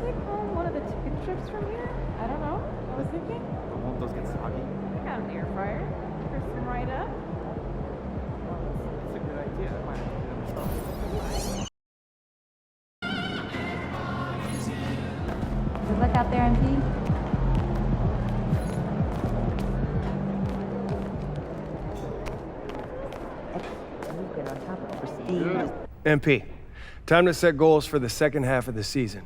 take home one of the chicken strips from here? I don't know. I was thinking. But won't those get soggy? I got an air fryer. Crisp them right up. That's a good idea. I might have to do that myself. Good luck out there, MP. Get on top of prestige. MP, time to set goals for the second half of the season.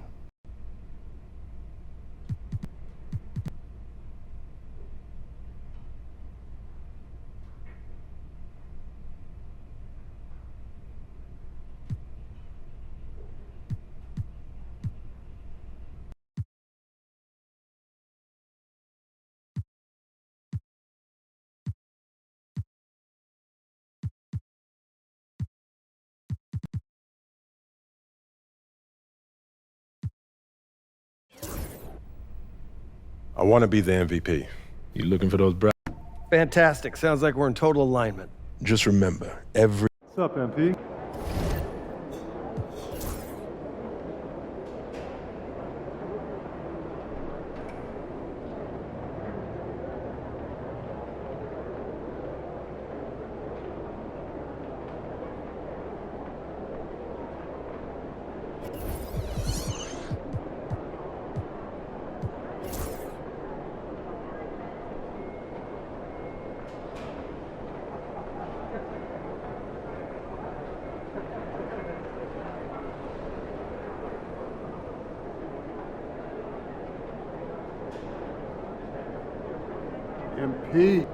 I want to be the MVP. You looking for those Fantastic. Sounds like we're in total alignment. Just remember, every... What's up, MP? MP.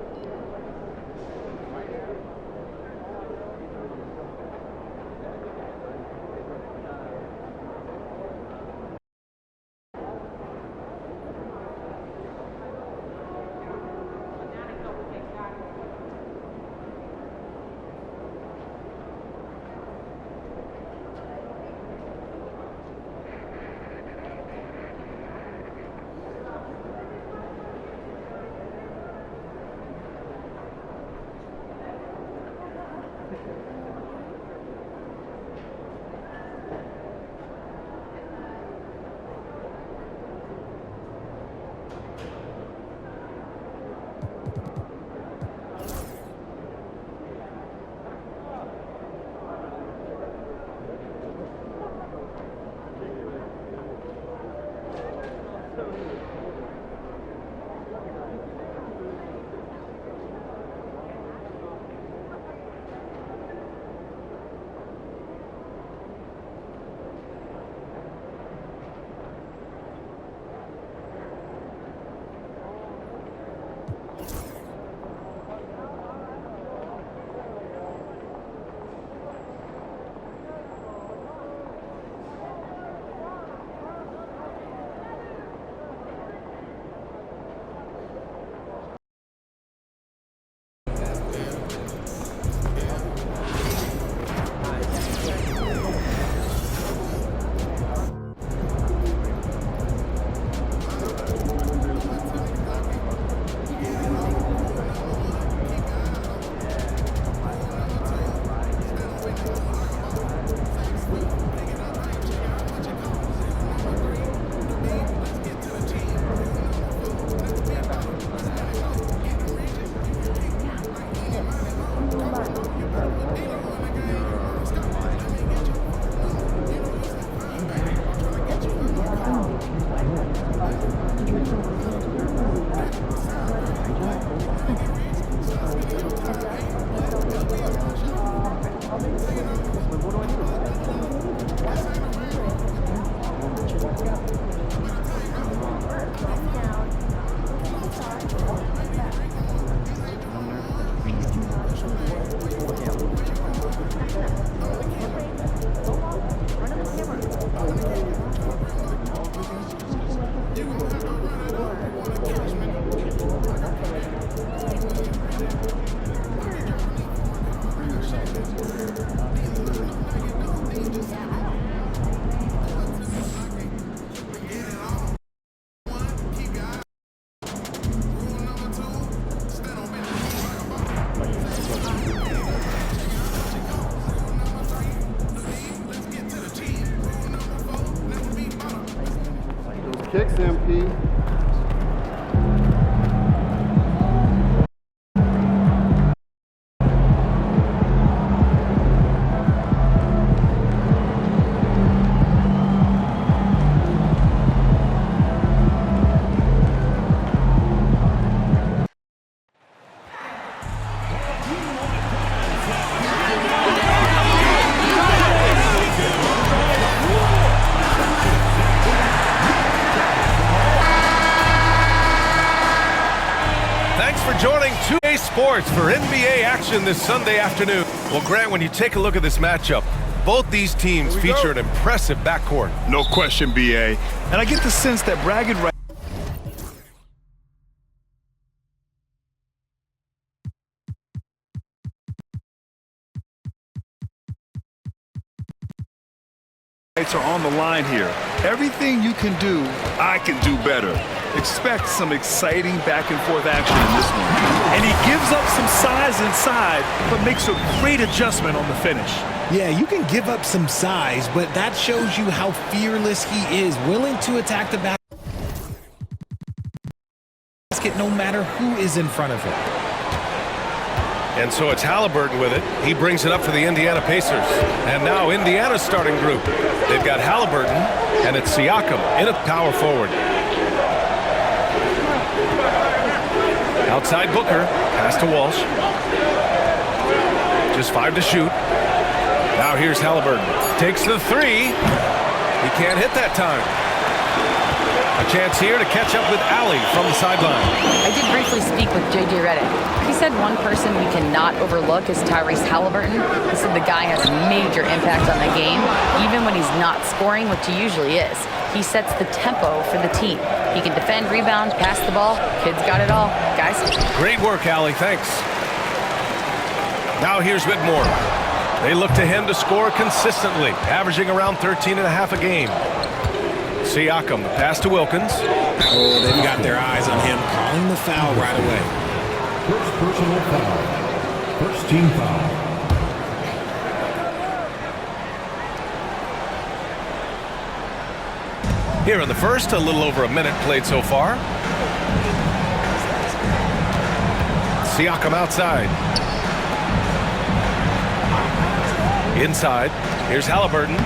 kicks, MP. Thanks for joining 2A Sports for NBA action this Sunday afternoon. Well, Grant, when you take a look at this matchup, both these teams feature an impressive backcourt. No question, BA. And I get the sense that bragging rights are on the line here. Everything you can do, I can do better. Expect some exciting back-and-forth action in this one. And he gives up some size inside, but makes a great adjustment on the finish. Yeah, you can give up some size, but that shows you how fearless he is, willing to attack the basket no matter who is in front of him. And so it's Halliburton with it. He brings it up for the Indiana Pacers. And now Indiana's starting group. They've got Halliburton, and it's Siakam in at power forward. Outside Booker, pass to Walsh. Just 5 to shoot. Now here's Halliburton. Takes the three. He can't hit that time. A chance here to catch up with Allie from the sideline. I did briefly speak with J.J. Redick. He said one person we cannot overlook is Tyrese Halliburton. He said the guy has a major impact on the game, even when he's not scoring, which he usually is. He sets the tempo for the team. He can defend, rebound, pass the ball. Kid's got it all. Guys. Great work, Allie. Thanks. Now here's Whitmore. They look to him to score consistently, averaging around 13 and a half a game. Siakam, the pass to Wilkins. Oh, they've got their eyes on him, calling the foul right away. First personal foul. First team foul. Here in the first, a little over a minute played so far. Siakam outside. Inside. Here's Halliburton.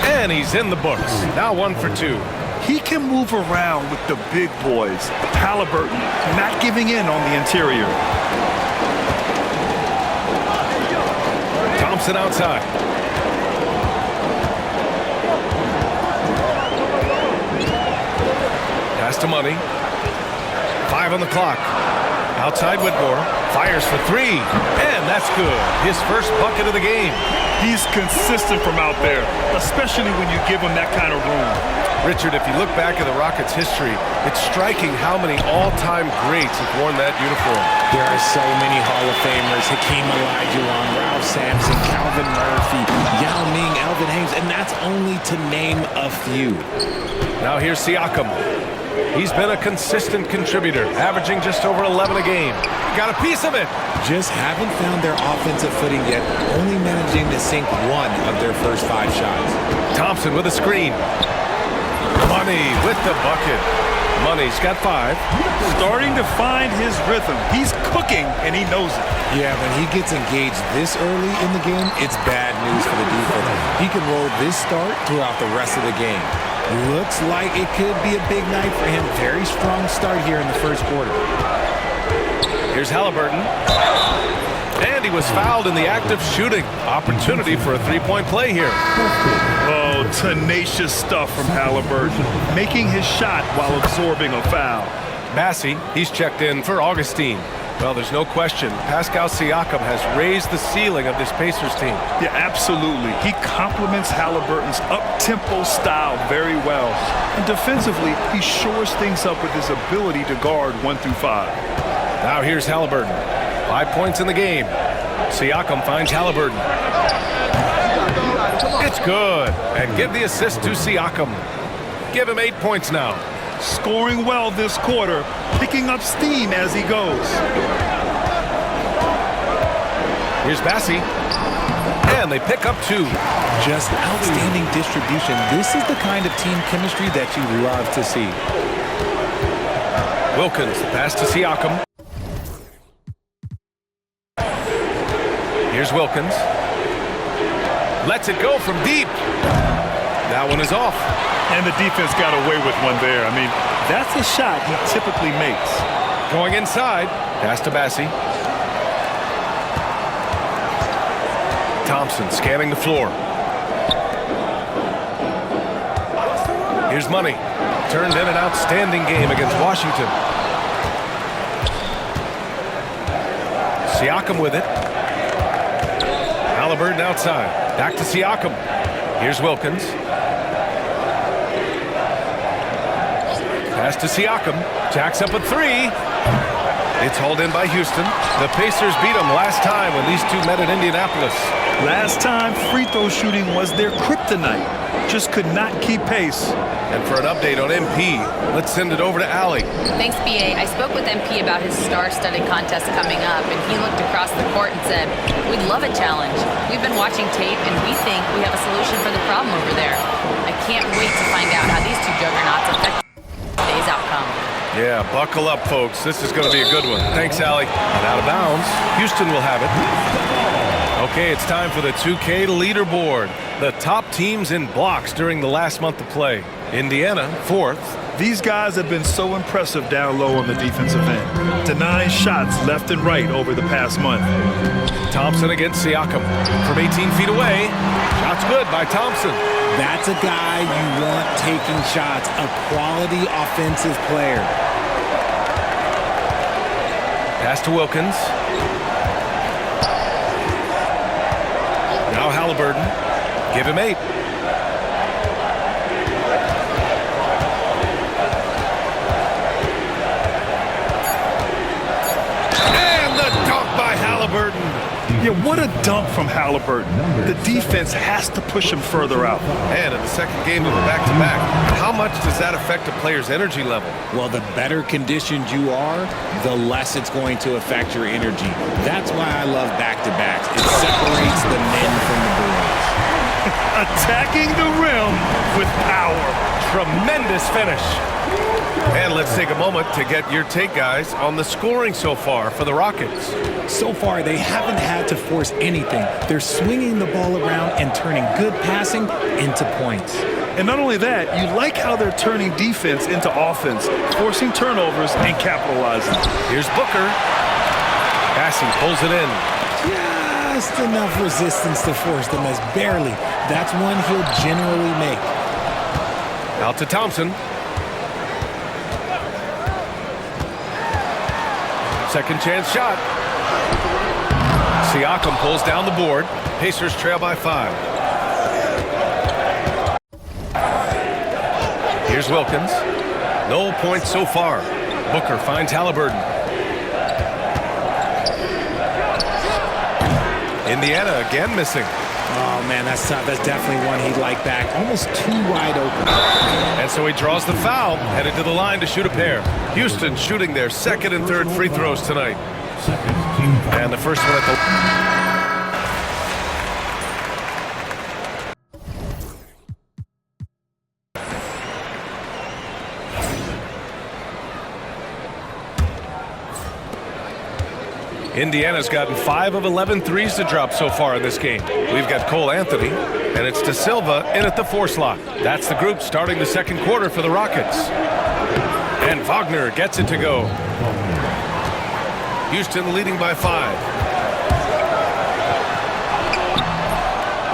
And he's in the books. Now 1 for 2. He can move around with the big boys. Halliburton not giving in on the interior. Thompson outside. Pass to Money. 5 on the clock. Outside Whitmore. Fires for 3. And that's good. His first bucket of the game. He's consistent from out there, especially when you give him that kind of room. Richard, if you look back at the Rockets' history, it's striking how many all-time greats have worn that uniform. There are so many Hall of Famers. Hakeem Olajuwon, Ralph Sampson, Calvin Murphy, Yao Ming, Elvin Hayes, and that's only to name a few. Now here's Siakam. He's been a consistent contributor, averaging just over 11 a game. Got a piece of it. Just haven't found their offensive footing yet, only managing to sink 1 of their first 5 shots. Thompson with a screen. Money with the bucket. Money's got 5. Starting to find his rhythm. He's cooking, and he knows it. Yeah, when he gets engaged this early in the game, it's bad news for the defense. He can roll this start throughout the rest of the game. Looks like it could be a big night for him. Very strong start here in the first quarter. Here's Halliburton. And he was fouled in the act of shooting. Opportunity for a three-point play here. Oh, tenacious stuff from Halliburton, making his shot while absorbing a foul. Massey, he's checked in for Augustine. Well, there's no question. Pascal Siakam has raised the ceiling of this Pacers team. Yeah, absolutely. He complements Halliburton's up-tempo style very well. And defensively, he shores things up with his ability to guard 1 through 5. Now here's Halliburton. 5 points in the game. Siakam finds Halliburton. It's good. And give the assist to Siakam. Give him 8 points now. Scoring well this quarter, picking up steam as he goes. Here's Bassey. And they pick up 2. Just outstanding distribution. This is the kind of team chemistry that you love to see. Wilkins, pass to Siakam. Here's Wilkins. Lets it go from deep. That one is off. And the defense got away with one there. I mean, that's a shot he typically makes. Going inside. Pass to Bassie. Thompson scanning the floor. Here's Money. Turned in an outstanding game against Washington. Siakam with it. Halliburton outside. Back to Siakam. Here's Wilkins. Pass to Siakam. Jacks up a 3. It's hauled in by Houston. The Pacers beat them last time when these two met at Indianapolis. Last time, free throw shooting was their kryptonite. Just could not keep pace. And for an update on MP, let's send it over to Allie. Thanks, BA. I spoke with MP about his star-studded contest coming up, and he looked across the court and said, "We'd love a challenge. We've been watching tape, and we think we have a solution for the problem over there. I can't wait to find out how these two juggernauts affect today's outcome." Yeah, buckle up, folks. This is going to be a good one. Thanks, Allie. And out of bounds, Houston will have it. Okay, it's time for the 2K leaderboard. The top teams in blocks during the last month of play. Indiana, 4th. These guys have been so impressive down low on the defensive end. Denying shots left and right over the past month. Thompson against Siakam. From 18 feet away. Shots good by Thompson. That's a guy you want taking shots, a quality offensive player. Pass to Wilkins. Now Halliburton. Give him 8. And the dunk by Halliburton. Yeah, what a dunk from Halliburton. The defense has to push him further out. And in the second game of a back-to-back, how much does that affect a player's energy level? Well, the better conditioned you are, the less it's going to affect your energy. That's why I love back-to-backs. It separates the men from the boys. Attacking the rim with power. Tremendous finish. And let's take a moment to get your take, guys, on the scoring so far for the Rockets. So far, they haven't had to force anything. They're swinging the ball around and turning good passing into points. And not only that, you like how they're turning defense into offense, forcing turnovers and capitalizing. Here's Booker. Bassie pulls it in. Just enough resistance to force the miss. Barely. That's one he'll generally make. Out to Thompson. Second chance shot. Siakam pulls down the board. Pacers trail by 5. Here's Wilkins. No points so far. Booker finds Halliburton. Indiana again missing. Oh, man, that's tough. That's definitely one he'd like back. Almost too wide open. And so he draws the foul, headed to the line to shoot a pair. Houston shooting their second and third free throws tonight. And the first one at the... Indiana's gotten 5 of 11 threes to drop so far in this game. We've got Cole Anthony, and it's De Silva in at the 4 slot. That's the group starting the second quarter for the Rockets. And Wagner gets it to go. Houston leading by 5.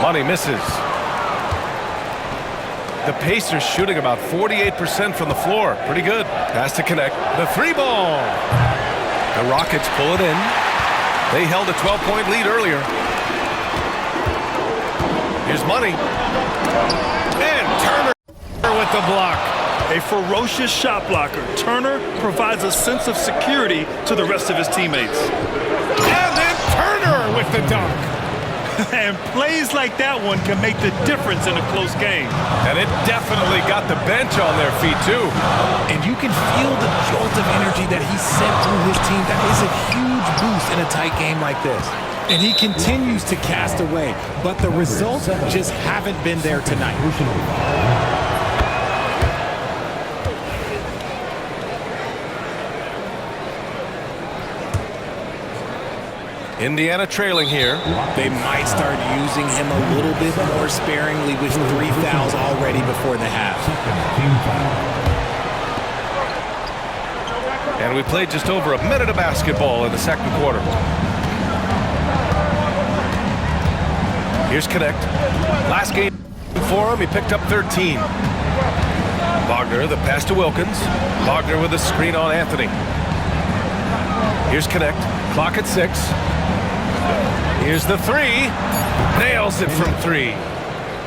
Money misses. The Pacers shooting about 48% from the floor. Pretty good. Has to connect. The 3 ball. The Rockets pull it in. They held a 12-point lead earlier. Here's Money. And Turner with the block. A ferocious shot blocker. Turner provides a sense of security to the rest of his teammates. And then Turner with the dunk. And plays like that one can make the difference in a close game. And it definitely got the bench on their feet, too. And you can feel the jolt of energy that he sent through his team. That is a huge boost in a tight game like this. And he continues to cast away, but the results just haven't been there tonight. Personal foul. Indiana trailing here. They might start using him a little bit more sparingly with 3 fouls already before the half. Team foul. And we played just over a minute of basketball in the second quarter. Here's Connect. Last game for him, he picked up 13. Wagner, the pass to Wilkins. Wagner with a screen on Anthony. Here's Connect. Clock at 6. Here's the 3. Nails it from 3.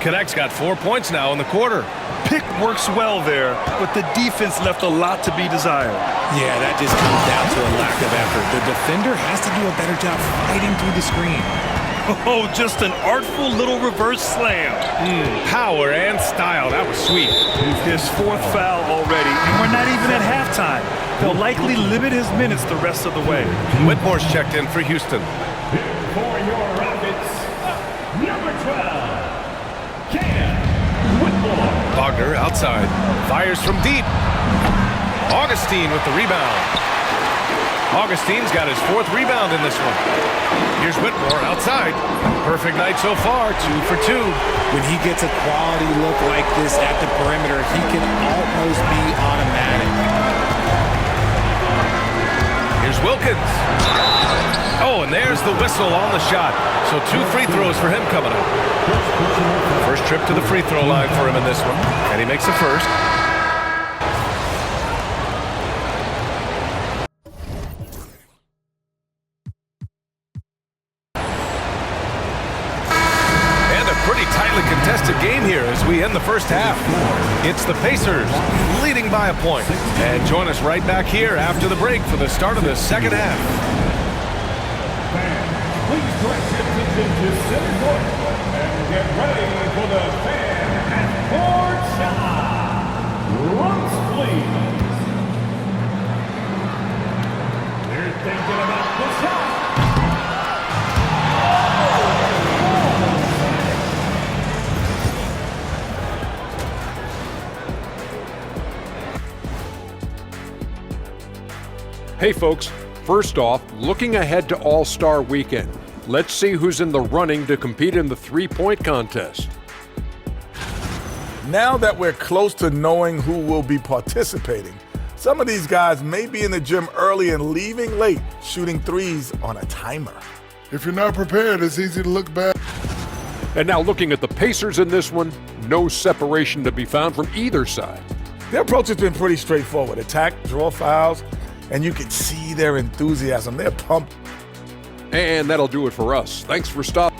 Connect's got 4 points now in the quarter. Pick works well there, but the defense left a lot to be desired. Yeah, that just comes down to a lack of effort. The defender has to do a better job fighting through the screen. Oh, just an artful little reverse slam. Power and style. That was sweet. His 4th foul already, and we're not even at halftime. They'll likely limit his minutes the rest of the way. Whitmore's checked in for Houston. For your Rockets, number 12, Cam Whitmore. Wagner outside. Fires from deep. Augustine with the rebound. Augustine's got his 4th rebound in this one. Here's Whitmore outside. Perfect night so far, 2 for 2. When he gets a quality look like this at the perimeter, he can almost be automatic. Here's Wilkins. Oh, and there's the whistle on the shot. So 2 free throws for him coming up. First trip to the free throw line for him in this one. And he makes the first. Pretty tightly contested game here as we end the first half. It's the Pacers leading by a point. And join us right back here after the break for the start of the second half. Fans, please direct your attention to center court and get ready for the fan and court shot. Runts, please. They're thinking about the shot. Hey folks, first off, looking ahead to All-Star Weekend. Let's see who's in the running to compete in the three-point contest. Now that we're close to knowing who will be participating, some of these guys may be in the gym early and leaving late, shooting threes on a timer. If you're not prepared, it's easy to look bad. And now looking at the Pacers in this one, no separation to be found from either side. Their approach has been pretty straightforward. Attack, draw fouls, and you can see their enthusiasm. They're pumped. And that'll do it for us. Thanks for stopping.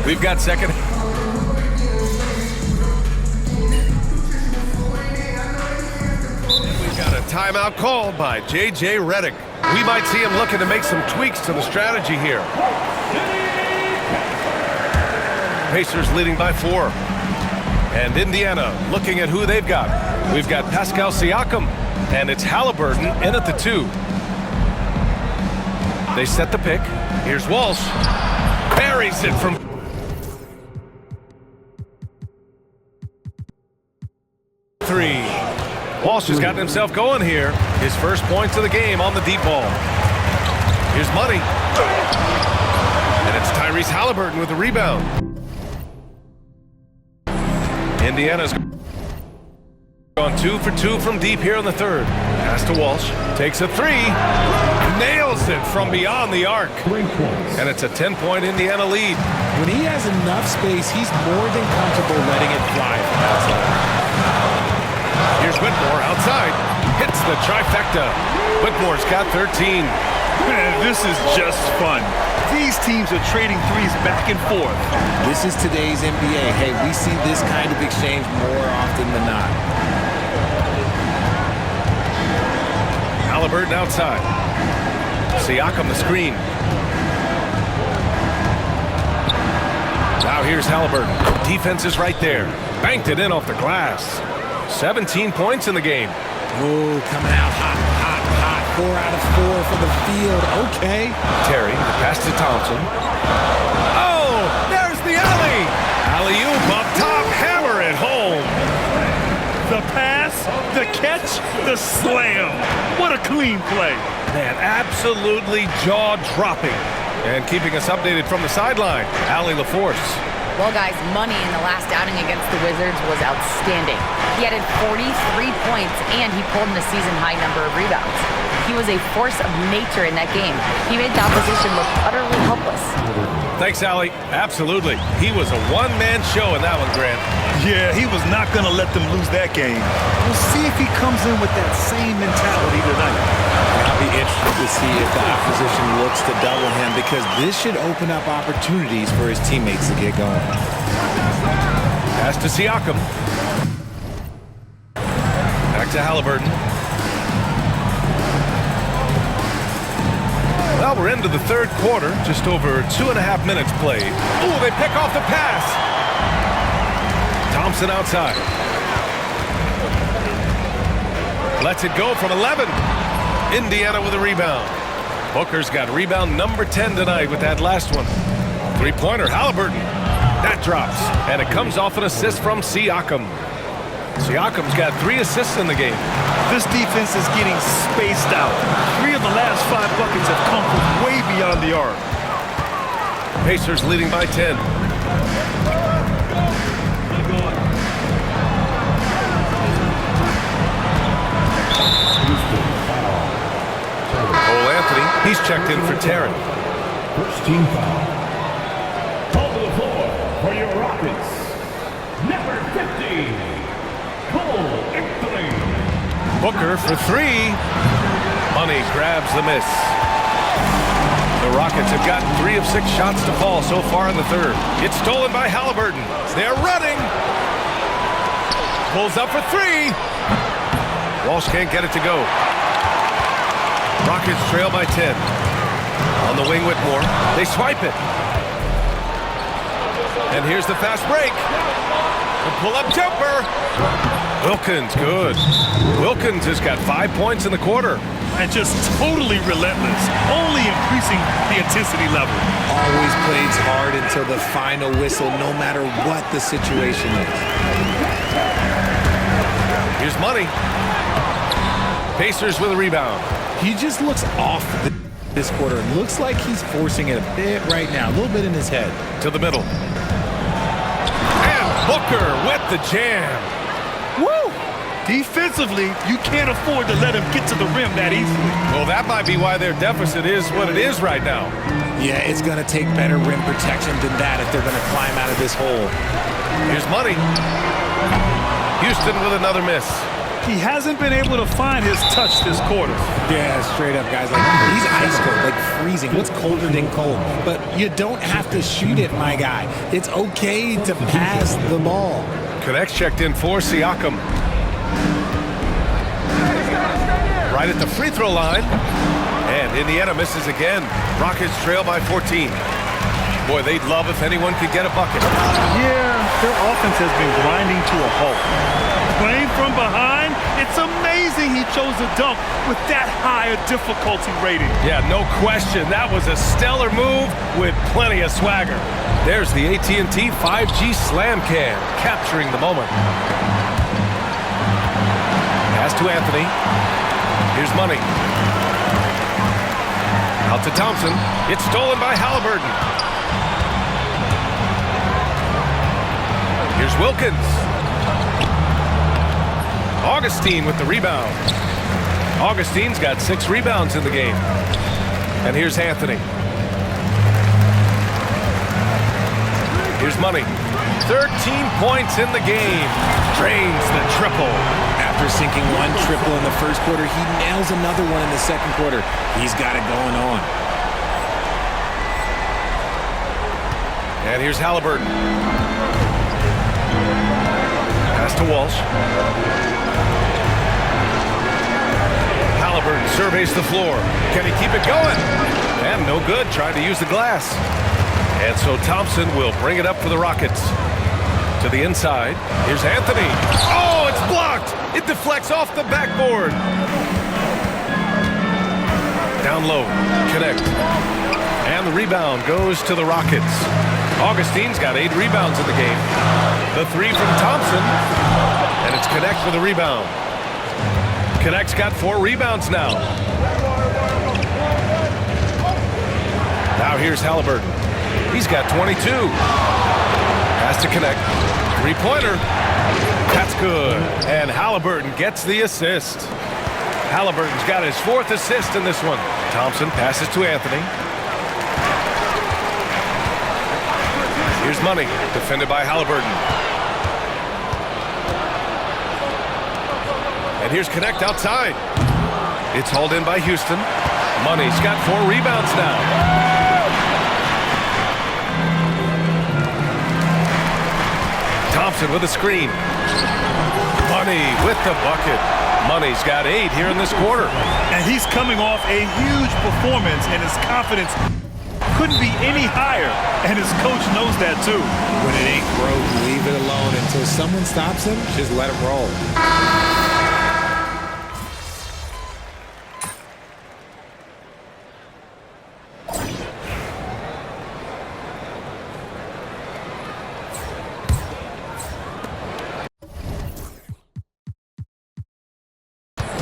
We've got second. We've got a timeout called by J.J. Redick. We might see him looking to make some tweaks to the strategy here. Pacers leading by 4. And Indiana looking at who they've got. We've got Pascal Siakam, and it's Halliburton in at the 2. They set the pick. Here's Walsh. Buries it from 3. Walsh has gotten himself going here. His first points of the game on the deep ball. Here's Money. And it's Tyrese Halliburton with the rebound. Indiana's gone 2 for 2 from deep here in the third. Pass to Walsh. Takes a 3. Nails it from beyond the arc. And it's a 10-point Indiana lead. When he has enough space, he's more than comfortable letting it fly from outside. Here's Whitmore outside. Hits the trifecta. Whitmore's got 13. Man, this is just fun. These teams are trading threes back and forth. This is today's NBA. Hey, we see this kind of exchange more often than not. Halliburton outside. Siakam the screen. Now here's Halliburton. Defense is right there. Banked it in off the glass. 17 points in the game. Ooh, coming out hot. 4 out of 4 for the field. Okay. Terry, the pass to Thompson. Oh, there's the alley. Alley-oop up top, hammer it home. The pass, the catch, the slam. What a clean play. Man, absolutely jaw-dropping. And keeping us updated from the sideline, Allie LaForce. Well, guys, Money in the last outing against the Wizards was outstanding. He added 43 points, and he pulled in a season-high number of rebounds. He was a force of nature in that game. He made the opposition look utterly helpless. Thanks, Allie. Absolutely. He was a one-man show in that one, Grant. Yeah, he was not going to let them lose that game. We'll see if he comes in with that same mentality tonight. I'll be interested to see if the opposition looks to double him, because this should open up opportunities for his teammates to get going. Pass to Siakam. Back to Halliburton. Well, we're into the third quarter. Just over 2.5 minutes played. Ooh, they pick off the pass. Thompson outside. Lets it go from 11. Indiana with a rebound. Booker's got rebound number 10 tonight with that last one. Three-pointer, Halliburton. That drops, and it comes off an assist from Siakam. Siakam's got 3 assists in the game. This defense is getting spaced out. 3 of the last 5 buckets have come from way beyond the arc. Pacers leading by 10. Cole Anthony, he's checked in for Terry. First team foul. Call to the floor for your Rockets. Number 50, Cole Anthony. Booker for 3. Money grabs the miss. The Rockets have gotten 3 of 6 shots to fall so far in the third. It's stolen by Halliburton. They're running. Pulls up for 3. Walsh can't get it to go. Rockets trail by 10. On the wing, Whitmore. They swipe it. And here's the fast break. The pull-up jumper. Wilkins, good. Wilkins has got 5 points in the quarter. And just totally relentless, only increasing the intensity level. Always plays hard until the final whistle, no matter what the situation is. Here's Money. Pacers with a rebound. He just looks off this quarter. It looks like he's forcing it a bit right now, a little bit in his head. To the middle. And Booker with the jam. Woo! Defensively, you can't afford to let him get to the rim that easily. Well, that might be why their deficit is what it is right now. Yeah, it's going to take better rim protection than that if they're going to climb out of this hole. Here's Money. Houston with another miss. He hasn't been able to find his touch this quarter. Yeah, straight up, guys. Like, he's ice cold, like freezing. What's colder than cold? But you don't have to shoot it, my guy. It's okay to pass the ball. Connects checked in for Siakam. Right at the free throw line. And Indiana misses again. Rockets trail by 14. Boy, they'd love if anyone could get a bucket. Yeah, their offense has been grinding to a halt. Playing from behind, it's amazing he chose a dunk with that high a difficulty rating. Yeah, no question. That was a stellar move with plenty of swagger. There's the AT&T 5G Slam Cam, capturing the moment. Pass to Anthony. Here's Money. Out to Thompson. It's stolen by Halliburton. Here's Wilkins. Augustine with the rebound. Augustine's got 6 rebounds in the game. And here's Anthony. Here's Money. 13 points in the game. Drains the triple. After sinking 1 triple in the first quarter, he nails another one in the second quarter. He's got it going on. And here's Halliburton. Pass to Walsh. Halliburton surveys the floor. Can he keep it going? And no good. Trying to use the glass. And so Thompson will bring it up for the Rockets. To the inside. Here's Anthony. Oh, it's blocked. It deflects off the backboard. Down low. Connect. And the rebound goes to the Rockets. Augustine's got 8 rebounds in the game. The 3 from Thompson. And it's Connect for the rebound. Connect's got 4 rebounds now. Now here's Halliburton. He's got 22. Pass to Connect. 3-pointer. That's good. And Halliburton gets the assist. Halliburton's got his 4th assist in this one. Thompson passes to Anthony. Here's Money, defended by Halliburton. And here's Connect outside. It's hauled in by Houston. Money's got 4 rebounds now. Thompson with a screen. Money with the bucket. Money's got 8 here in this quarter. And he's coming off a huge performance, and his confidence couldn't be any higher. And his coach knows that too. When it ain't broke, leave it alone. Until someone stops him, just let him roll.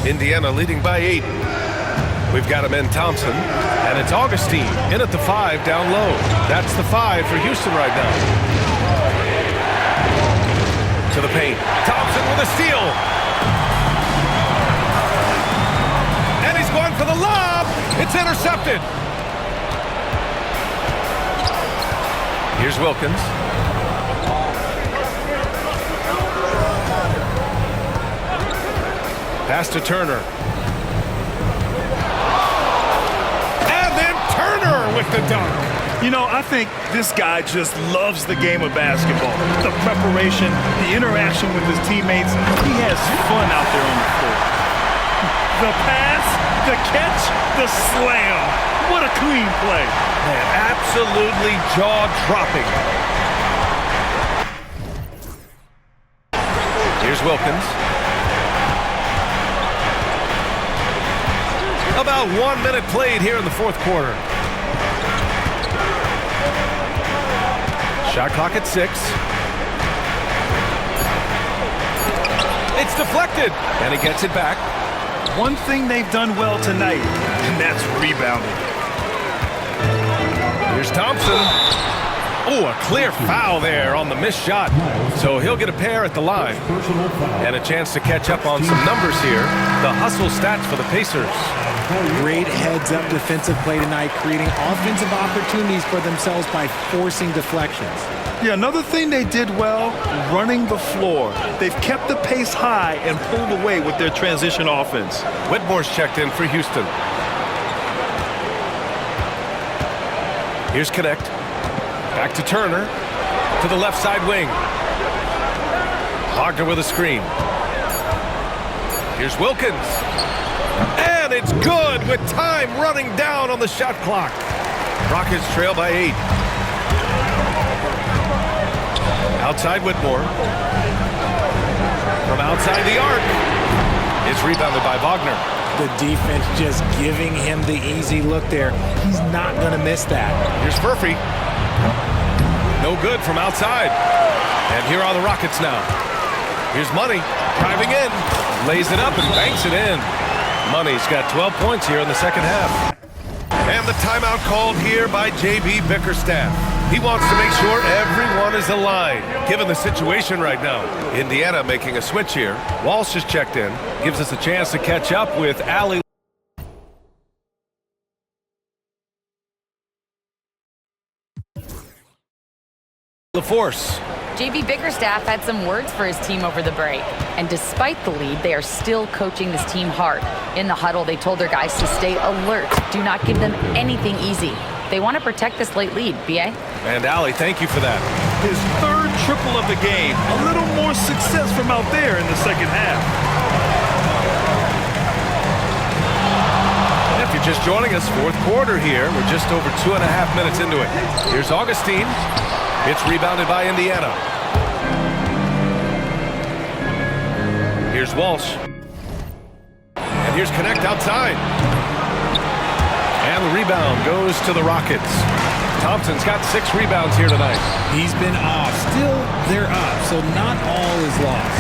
Indiana leading by 8. We've got him in Thompson, and it's Augustine in at the 5 down low. That's the 5 for Houston right now. To the paint. Thompson with a steal. And he's going for the lob. It's intercepted. Here's Wilkins. Pass to Turner. And then Turner with the dunk. You know, I think this guy just loves the game of basketball. The preparation, the interaction with his teammates. He has fun out there on the floor. The pass, the catch, the slam. What a clean play. Man, absolutely jaw-dropping. Here's Wilkins. About 1 minute played here in the 4th quarter. Shot clock at 6. It's deflected, and he gets it back. One thing they've done well tonight, and that's rebounding. Here's Thompson. Oh, a clear foul there on the missed shot. So he'll get a pair at the line. And a chance to catch up on some numbers here. The hustle stats for the Pacers. Great heads-up defensive play tonight, creating offensive opportunities for themselves by forcing deflections. Yeah, another thing they did well, running the floor. They've kept the pace high and pulled away with their transition offense. Whitmore's checked in for Houston. Here's Connect. Back to Turner. To the left side wing. Wagner with a screen. Here's Wilkins. And it's good with time running down on the shot clock. Rockets trail by 8. Outside Whitmore. From outside the arc. It's rebounded by Wagner. The defense just giving him the easy look there. He's not going to miss that. Here's Furphy. No good from outside. And here are the Rockets now. Here's Money driving in. Lays it up and banks it in. Money's got 12 points here in the second half. And the timeout called here by J.B. Bickerstaff. He wants to make sure everyone is aligned, given the situation right now. Indiana making a switch here. Walsh is checked in. Gives us a chance to catch up with Allie. LaForce. J.B. Bickerstaff had some words for his team over the break. And despite the lead, they are still coaching this team hard. In the huddle, they told their guys to stay alert. Do not give them anything easy. They want to protect this late lead, B.A. And Allie, thank you for that. His 3rd triple of the game. A little more success from out there in the second half. And if you're just joining us, 4th quarter here. We're just over 2.5 minutes into it. Here's Augustine. It's rebounded by Indiana. Here's Walsh. And here's Connect outside. And the rebound goes to the Rockets. Thompson's got 6 rebounds here tonight. He's been off. Still, they're up, so not all is lost.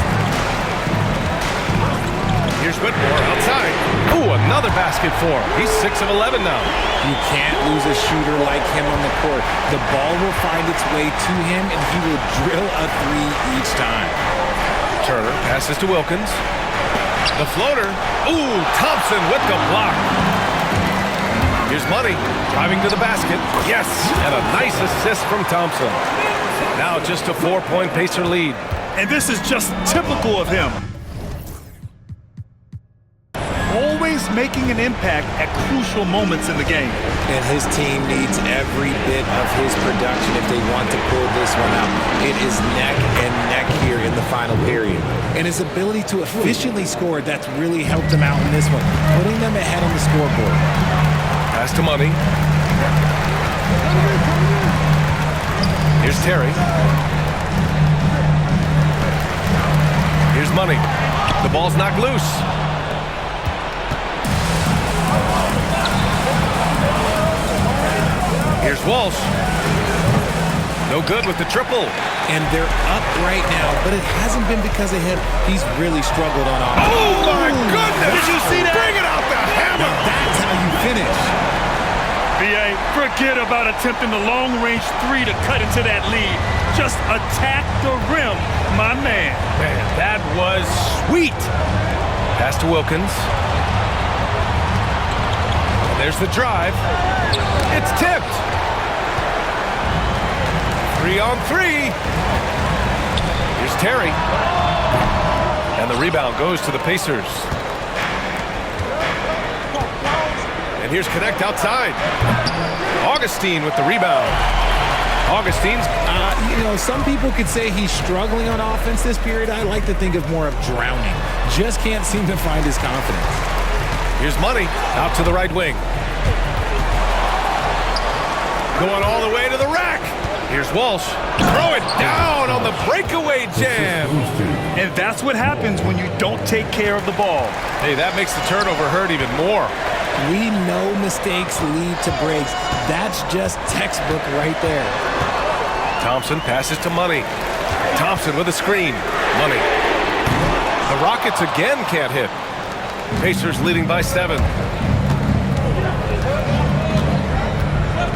Here's Whitmore outside. Ooh, another basket for him. He's 6 of 11 now. You can't lose a shooter like him on the court. The ball will find its way to him, and he will drill a 3 each time. Turner passes to Wilkins. The floater. Ooh, Thompson with the block. Here's Money driving to the basket. Yes, and a nice assist from Thompson. Now just a 4-point Pacer lead. And this is just typical of him. Always making an impact at crucial moments in the game. And his team needs every bit of his production if they want to pull this one out. It is neck and neck here in the final period. And his ability to efficiently score, that's really helped him out in this one, putting them ahead on the scoreboard. Pass to Money. Here's Terry. Here's Money. The ball's knocked loose. Here's Walsh. No good with the triple. And they're up right now, but it hasn't been because of him. He's really struggled on offense. Oh, my goodness! Did you see that? Bring it out the hammer! Now that's how you finish. B.A., forget about attempting the long-range 3 to cut into that lead. Just attack the rim, my man. Man, that was sweet. Pass to Wilkins. And there's the drive. It's tipped. 3-on-3. Here's Terry. And the rebound goes to the Pacers. And here's Connect outside. Augustine with the rebound. Augustine's... some people could say he's struggling on offense this period. I like to think of more of drowning. Just can't seem to find his confidence. Here's Money out to the right wing. Going all the way to the rack. Here's Walsh. Throw it down on the breakaway jam. And that's what happens when you don't take care of the ball. Hey, that makes the turnover hurt even more. We know mistakes lead to breaks. That's just textbook right there. Thompson passes to Money. Thompson with a screen. Money. The Rockets again can't hit. Pacers leading by 7.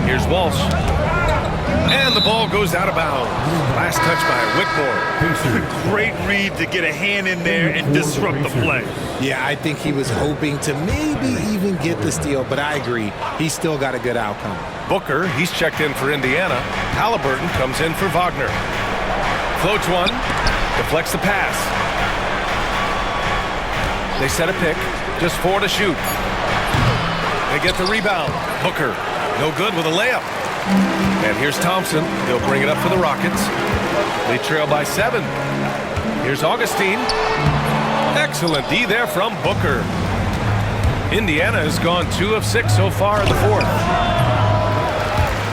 Here's Walsh. And the ball goes out of bounds. Last touch by Whitmore. Great read to get a hand in there and disrupt the play. Yeah, I think he was hoping to maybe even get the steal, but I agree. He's still got a good outcome. Booker, he's checked in for Indiana. Halliburton comes in for Wagner. Floats one. Deflects the pass. They set a pick. Just 4 to shoot. They get the rebound. Booker, no good with a layup. And here's Thompson. He'll bring it up for the Rockets. They trail by 7. Here's Augustine. Excellent D there from Booker. Indiana has gone 2 of 6 so far in the 4th.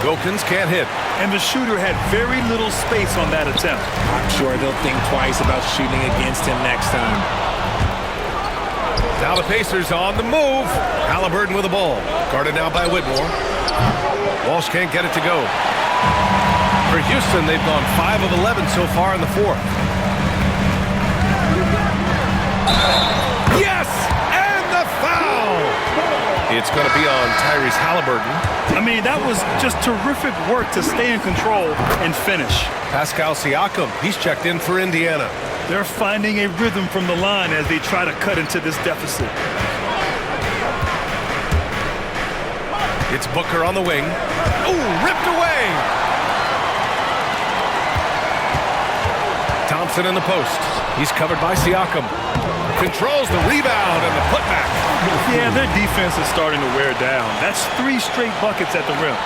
Wilkins can't hit. And the shooter had very little space on that attempt. I'm sure they'll think twice about shooting against him next time. Now the Pacers on the move. Halliburton with the ball. Guarded now by Whitmore. Walsh can't get it to go. For Houston, they've gone 5 of 11 so far in the 4th. Yes! And the foul! It's going to be on Tyrese Halliburton. I mean, that was just terrific work to stay in control and finish. Pascal Siakam, he's checked in for Indiana. They're finding a rhythm from the line as they try to cut into this deficit. It's Booker on the wing. Ooh, ripped away! Thompson in the post. He's covered by Siakam. Controls the rebound and the putback. Yeah, their defense is starting to wear down. That's 3 straight buckets at the rim.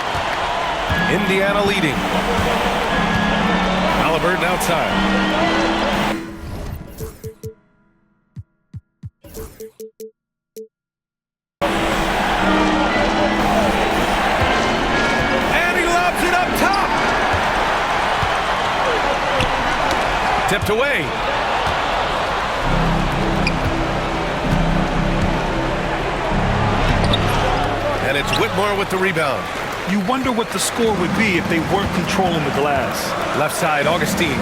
Indiana leading. Halliburton outside. Tipped away. And it's Whitmore with the rebound. You wonder what the score would be if they weren't controlling the glass. Left side, Augustine.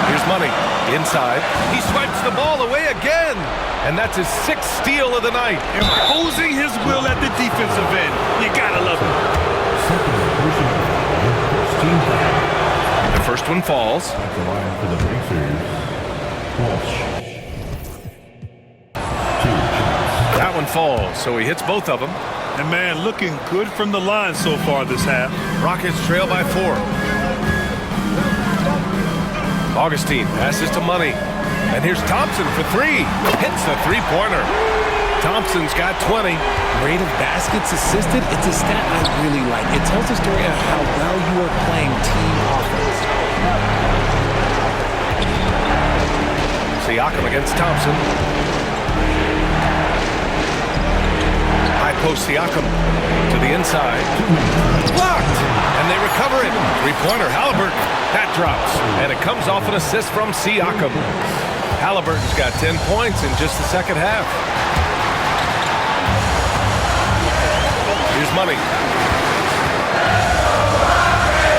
Here's Money. Inside. He swipes the ball away again. And that's his 6th steal of the night. Imposing his will at the defensive end. You gotta love it. The first one falls. At the line for the Pacers, Walsh. 2 shots. That one falls, so he hits both of them. And man, looking good from the line so far this half. Rockets trail by 4. Augustine passes to Money. And here's Thompson for 3. Hits a three-pointer. Thompson's got 20. Rate of baskets assisted, it's a stat I really like. It tells the story of how well you are playing team offense. Siakam against Thompson. High post Siakam to the inside. Blocked! And they recover it. Three-pointer, Halliburton. That drops. And it comes off an assist from Siakam. Halliburton's got 10 points in just the second half. Here's Money.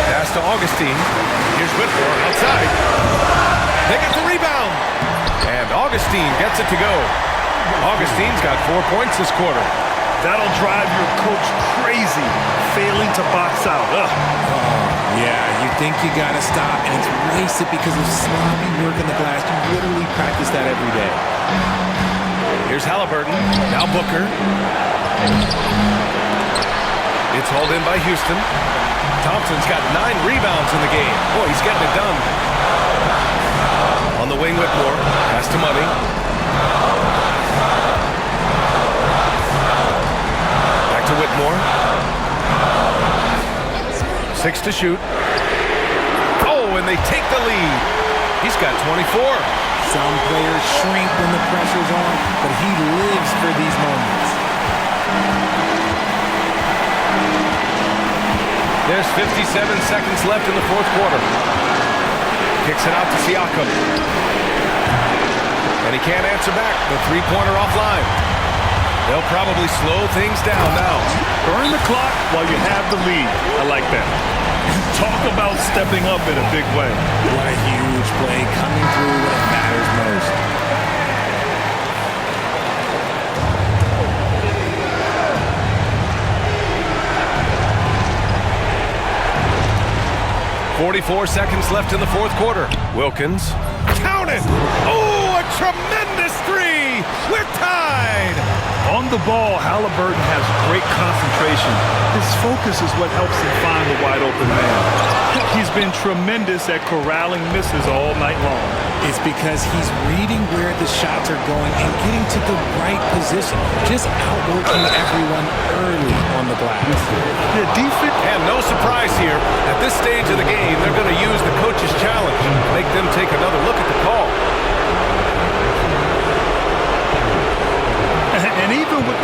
Pass to Augustine. Here's Whitmore outside. They get the rebound. And Augustine gets it to go. Augustine's got 4 points this quarter. That'll drive your coach crazy, failing to box out. Yeah, you think you gotta stop, and it's wasted because of sloppy work in the glass. You literally practice that every day. Here's Halliburton. Now Booker. It's hauled in by Houston. Thompson's got 9 rebounds in the game. Boy, he's getting it done. On the wing, Whitmore. Pass to Money. Back to Whitmore. 6 to shoot. Oh, and they take the lead. He's got 24. Some players shrink when the pressure's on, but he lives for these moments. There's 57 seconds left in the fourth quarter. Kicks it out to Siakam. And he can't answer back. The three-pointer offline. They'll probably slow things down now. Burn the clock while you have the lead. I like that. Talk about stepping up in a big way. What a huge play coming through when it matters most. 44 seconds left in the fourth quarter. Wilkins. Count it! Oh, a tremendous three! We're tied! On the ball, Halliburton has great concentration. His focus is what helps him find the wide open man. He's been tremendous at corralling misses all night long. It's because he's reading where the shots are going and getting to the right position. Just outworking everyone early on the glass. The defense. And no surprise here. At this stage of the game, they're going to use the coach's challenge. Make them take another look at the call. And even with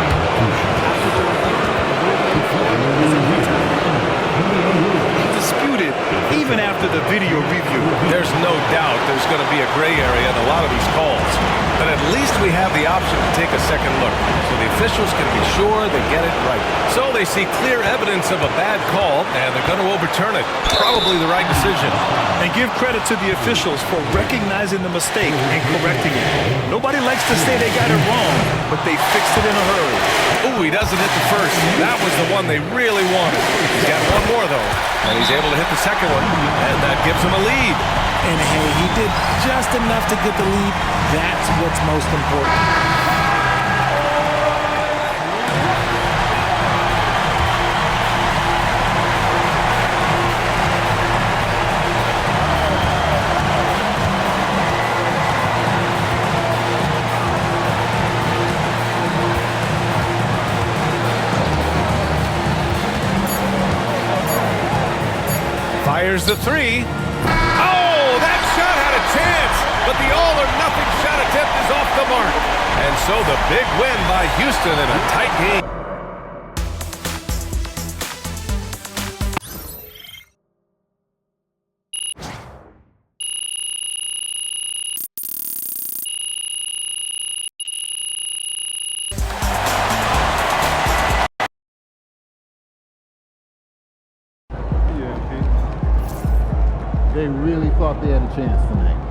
disputed, even after the video review. There's no doubt there's going to be a gray area in a lot of these calls. But at least we have the option to take a second look, so the officials can be sure they get it right. So they see clear evidence of a bad call, and they're going to overturn it. Probably the right decision. And give credit to the officials for recognizing the mistake and correcting it. Nobody likes to say they got it wrong, but they fixed it in a hurry. Ooh, he doesn't hit the first. That was the one they really wanted. He's got one more, though, and he's able to hit the second one, and that gives him a lead. And hey, he did just enough to get the lead. That's what's most important. Fires the three. Oh, that shot had a chance, but the all-or-nothing shot attempt is off the mark. And so the big win by Houston in a tight game. they really thought they had a chance tonight.